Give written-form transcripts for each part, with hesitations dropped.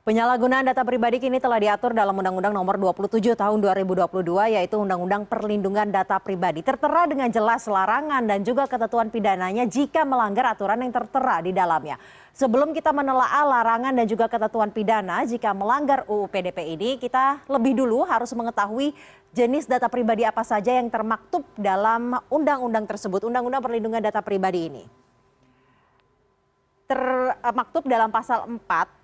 Penyalahgunaan data pribadi kini telah diatur dalam Undang-Undang Nomor 27 Tahun 2022, yaitu Undang-Undang Perlindungan Data Pribadi. Tertera dengan jelas larangan dan juga ketentuan pidananya jika melanggar aturan yang tertera di dalamnya. Sebelum kita menelaah larangan dan juga ketentuan pidana jika melanggar UU PDP ini, kita lebih dulu harus mengetahui jenis data pribadi apa saja yang termaktub dalam undang-undang tersebut, Undang-Undang Perlindungan Data Pribadi ini. Termaktub dalam pasal 4.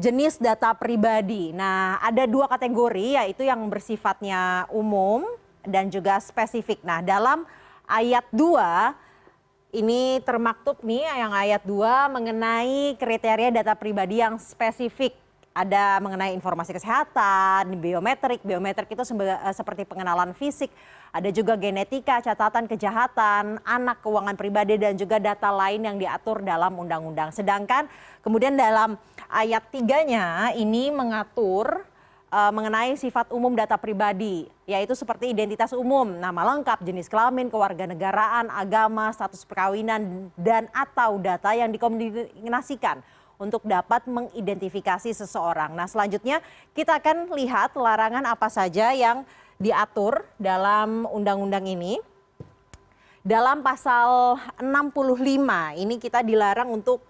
Jenis data pribadi. Nah, ada dua kategori, yaitu yang bersifatnya umum dan juga spesifik. Nah, dalam ayat 2 ini termaktub nih, yang ayat 2 mengenai kriteria data pribadi yang spesifik. Ada mengenai informasi kesehatan, biometrik. Biometrik itu seperti pengenalan fisik. Ada juga genetika, catatan kejahatan, anak, keuangan pribadi, dan juga data lain yang diatur dalam undang-undang. Sedangkan kemudian dalam ayat 3-nya ini mengatur mengenai sifat umum data pribadi, yaitu seperti identitas umum, nama lengkap, jenis kelamin, kewarganegaraan, agama, status perkawinan, dan atau data yang dikombinasikan untuk dapat mengidentifikasi seseorang. Nah, selanjutnya kita akan lihat larangan apa saja yang diatur dalam undang-undang ini. Dalam pasal 65 ini kita dilarang untuk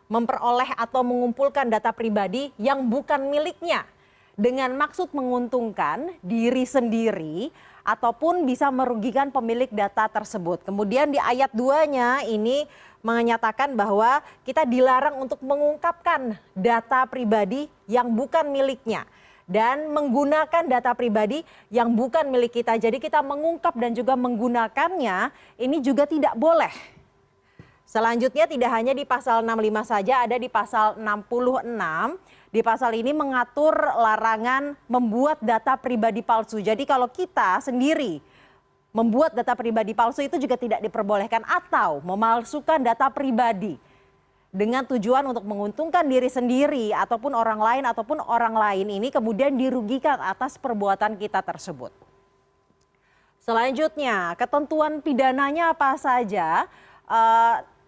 memperoleh atau mengumpulkan data pribadi yang bukan miliknya dengan maksud menguntungkan diri sendiri ataupun bisa merugikan pemilik data tersebut. Kemudian di ayat 2-nya ini menyatakan bahwa kita dilarang untuk mengungkapkan data pribadi yang bukan miliknya dan menggunakan data pribadi yang bukan milik kita. Jadi kita mengungkap dan juga menggunakannya ini juga tidak boleh. Selanjutnya tidak hanya di pasal 65 saja, ada di pasal 66. Di pasal ini mengatur larangan membuat data pribadi palsu. Jadi kalau kita sendiri membuat data pribadi palsu itu juga tidak diperbolehkan, atau memalsukan data pribadi dengan tujuan untuk menguntungkan diri sendiri ataupun orang lain ini kemudian dirugikan atas perbuatan kita tersebut. Selanjutnya, ketentuan pidananya apa saja?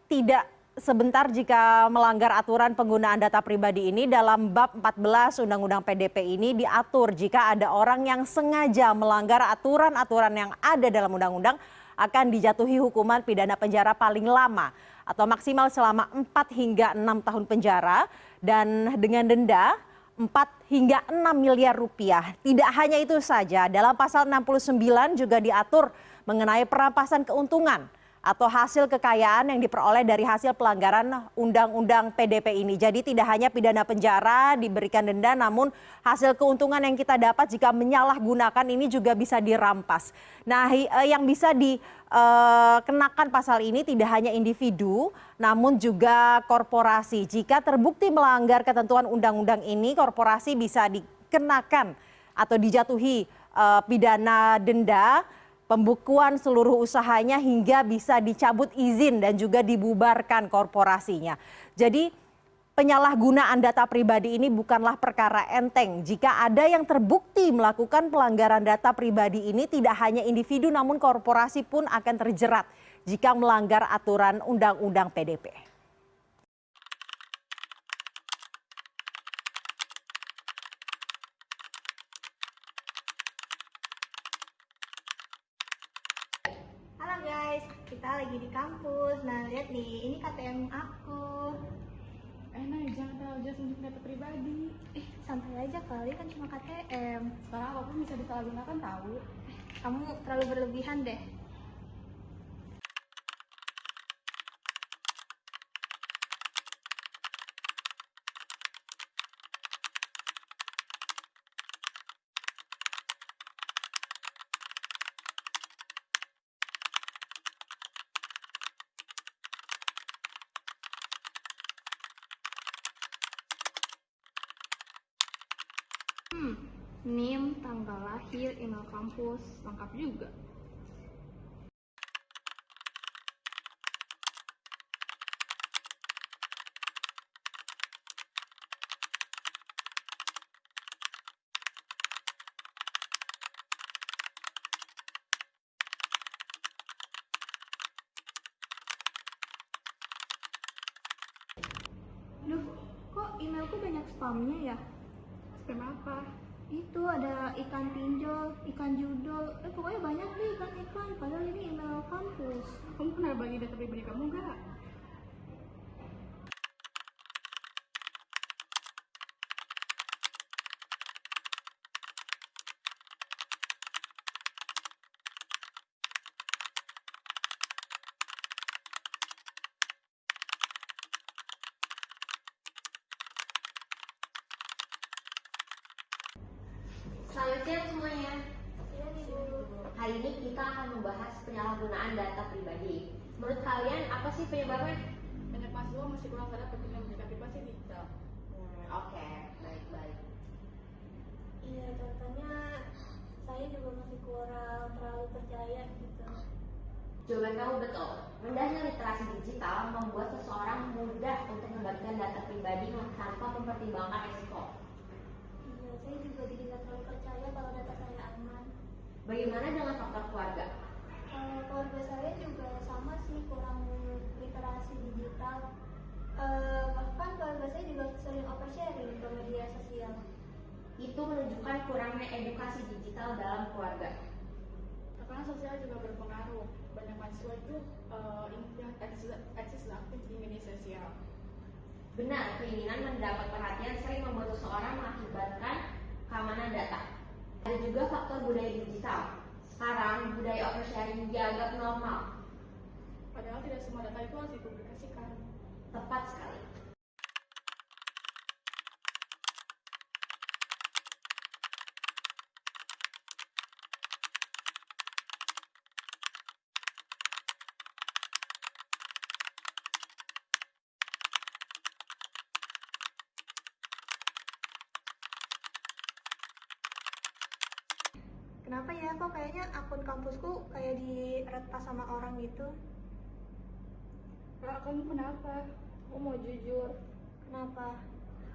Tidak sebentar jika melanggar aturan penggunaan data pribadi ini. Dalam bab 14 Undang-Undang PDP ini diatur jika ada orang yang sengaja melanggar aturan-aturan yang ada dalam undang-undang akan dijatuhi hukuman pidana penjara paling lama atau maksimal selama 4 hingga 6 tahun penjara dan dengan denda 4 hingga 6 miliar rupiah. Tidak hanya itu saja, dalam pasal 69 juga diatur mengenai perampasan keuntungan atau hasil kekayaan yang diperoleh dari hasil pelanggaran Undang-Undang PDP ini. Jadi tidak hanya pidana penjara diberikan denda, namun hasil keuntungan yang kita dapat jika menyalahgunakan ini juga bisa dirampas. Nah, yang bisa dikenakan pasal ini tidak hanya individu, namun juga korporasi. Jika terbukti melanggar ketentuan undang-undang ini, korporasi bisa dikenakan atau dijatuhi pidana denda, pembukuan seluruh usahanya, hingga bisa dicabut izin dan juga dibubarkan korporasinya. Jadi penyalahgunaan data pribadi ini bukanlah perkara enteng. Jika ada yang terbukti melakukan pelanggaran data pribadi ini, tidak hanya individu namun korporasi pun akan terjerat jika melanggar aturan Undang-Undang PDP. Guys, kita lagi di kampus. Nah, lihat nih, ini KTM aku. Nah, jangan terlalu jelas untuk data pribadi. Santai aja kali, kan cuma KTM. Sekarang apapun bisa disalahgunakan tahu. Kamu terlalu berlebihan deh. NIM, tanggal lahir, email kampus, lengkap juga. spamnya ya? Spam apa? Itu ada ikan pinjol, ikan judol, pokoknya banyak deh ikan-ikan. Padahal ini email kampus. Kamu pernah bagi data pribadi kamu nggak? Selamat siang semuanya. Iya nih Bu. Hari ini kita akan membahas penyalahgunaan data pribadi. Menurut kalian apa sih penyebabnya? Banyak mahasiswa masih kurang sadar pentingnya menjaga privasi digital. Oke, baik-baik. Iya, contohnya saya juga masih kurang terlalu percaya gitu. Jawaban kamu betul. Rendahnya literasi digital membuat seseorang mudah untuk membagikan data pribadi tanpa mempertimbangkan risiko. Iya, saya juga jadi nggak terlalu percaya kalau data saya aman. Bagaimana dengan faktor keluarga? Keluarga saya juga sama sih, kurang literasi digital. Bahkan keluarga saya juga sering oversharing ke media sosial. Itu menunjukkan kurangnya edukasi digital dalam keluarga. Tekanan sosial juga berpengaruh. Banyak mahasiswa itu ingin eksis aktif di media sosial. Benar, keinginan mendapat perhatian sering membuat seseorang mengakibatkan keamanan data. Ada juga faktor budaya digital. Sekarang budaya oversharing dianggap normal. Padahal tidak semua data itu harus dipublikasikan. Tepat sekali. Kenapa ya, kok kayaknya akun kampusku kayak diretas sama orang gitu? Kak, kamu kenapa? Aku mau jujur. Kenapa?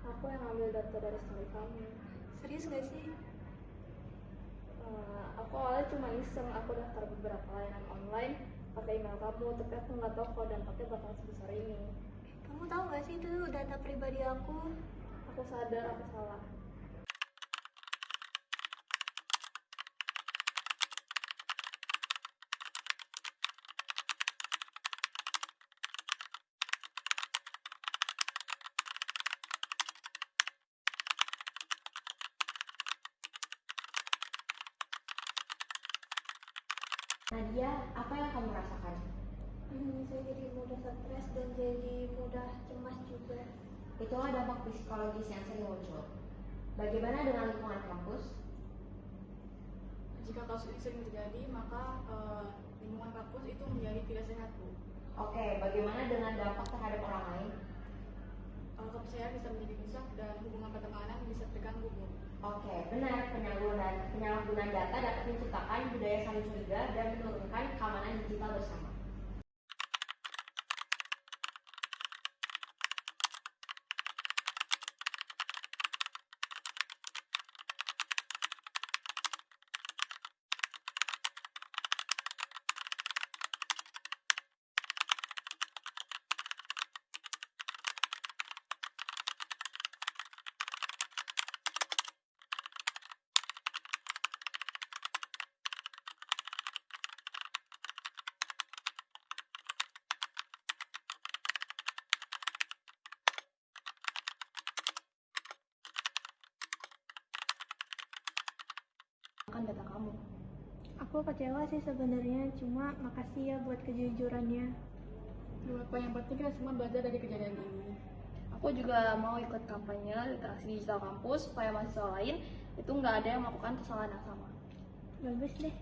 Aku yang ambil data dari story kamu. Serius gak sih? Aku awalnya cuma iseng, aku daftar beberapa layanan online pakai email kamu, tapi aku nggak tahu kalau dampaknya bakal sebesar ini. Kamu tahu gak sih itu data pribadi aku? Aku sadar aku salah. Nadia, apa yang kamu rasakan? Saya jadi mudah stres dan jadi mudah cemas juga. Itulah dampak psikologis yang sering muncul. Bagaimana dengan lingkungan kampus? Jika kasus ini sering terjadi, maka lingkungan kampus itu menjadi tidak sehat, Bu. Oke, bagaimana dengan dampak terhadap orang lain? Kepercayaan bisa menjadi rusak dan hubungan pertemanan bisa terganggu, Bu. Oke, benar. Penyalahgunaan data dapat menciptakan budaya saling curiga dan menurunkan keamanan digital bersama. Data kamu. Aku kecewa sih sebenarnya, cuma makasih ya buat kejujurannya. Yang penting kita semua belajar dari kejadian ini. Aku juga mau ikut kampanye literasi digital kampus supaya mahasiswa lain itu nggak ada yang melakukan kesalahan yang sama. Bagus deh.